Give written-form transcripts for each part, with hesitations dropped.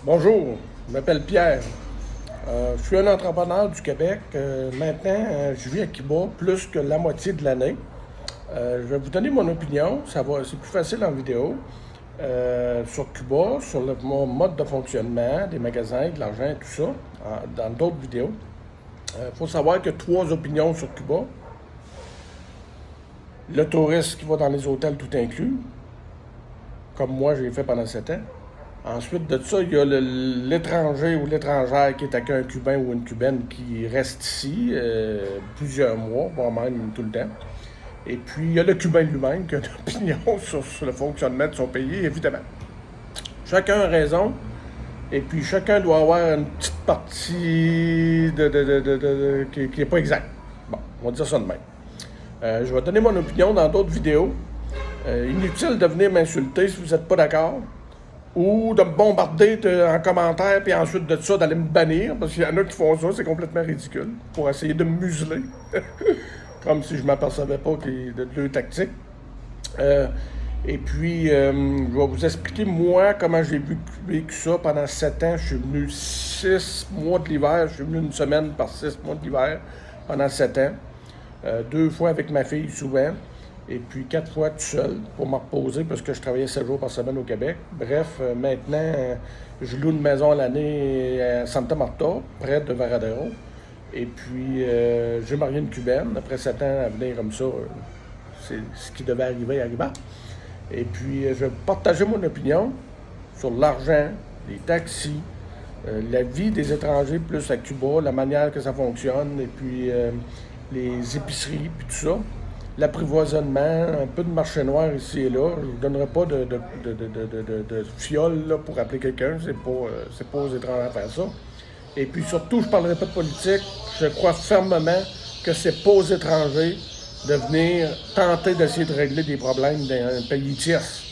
Bonjour, je m'appelle Pierre. Je suis un entrepreneur du Québec. Maintenant, je vis à Cuba plus que la moitié de l'année. Je vais vous donner mon opinion. C'est plus facile en vidéo. Sur Cuba, sur mon mode de fonctionnement, des magasins, de l'argent et tout ça, dans d'autres vidéos. Il faut savoir qu'il y a trois opinions sur Cuba. Le touriste qui va dans les hôtels tout inclus, comme moi j'ai fait pendant 7 ans. Ensuite de ça, il y a l'étranger ou l'étrangère qui est avec un Cubain ou une Cubaine qui reste ici plusieurs mois, voire même tout le temps. Et puis, il y a le Cubain lui-même qui a une opinion sur le fonctionnement de son pays, évidemment. Chacun a raison, et puis chacun doit avoir une petite partie qui n'est pas exacte. Bon, on va dire ça de même. Je vais donner mon opinion dans d'autres vidéos. Inutile de venir m'insulter si vous n'êtes pas d'accord ou de me bombarder en commentaire, puis ensuite de ça, d'aller me bannir, parce qu'il y en a qui font ça, c'est complètement ridicule, pour essayer de me museler, comme si je ne m'apercevais pas de deux tactiques. Et puis, je vais vous expliquer, moi, comment j'ai vécu ça pendant 7 ans. Je suis venu 6 mois de l'hiver, je suis venu une semaine par 6 mois de l'hiver pendant 7 ans. 2 fois avec ma fille, souvent. Et puis 4 fois tout seul pour me reposer parce que je travaillais 7 jours par semaine au Québec. Bref, maintenant, je loue une maison à l'année à Santa Marta, près de Varadero. Et puis, j'ai marié une Cubaine. Après 7 ans à venir comme ça, c'est ce qui devait arriver arriva. Et puis, je vais partager mon opinion sur l'argent, les taxis, la vie des étrangers plus à Cuba, la manière que ça fonctionne, et puis les épiceries, puis tout ça. L'apprivoisonnement, un peu de marché noir ici et là. Je ne vous donnerai pas de fiole là, pour appeler quelqu'un, c'est pas aux étrangers à faire ça. Et puis surtout, je ne parlerai pas de politique. Je crois fermement que c'est pas aux étrangers de venir tenter d'essayer de régler des problèmes d'un pays tierce.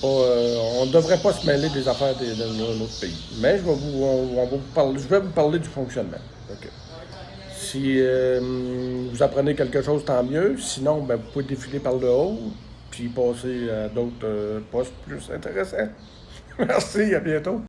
On ne devrait pas se mêler des affaires de notre pays. Mais je vais vous parler du fonctionnement. Okay. Si vous apprenez quelque chose, tant mieux. Sinon, ben, vous pouvez défiler par le haut, puis passer à d'autres postes plus intéressants. Merci, à bientôt.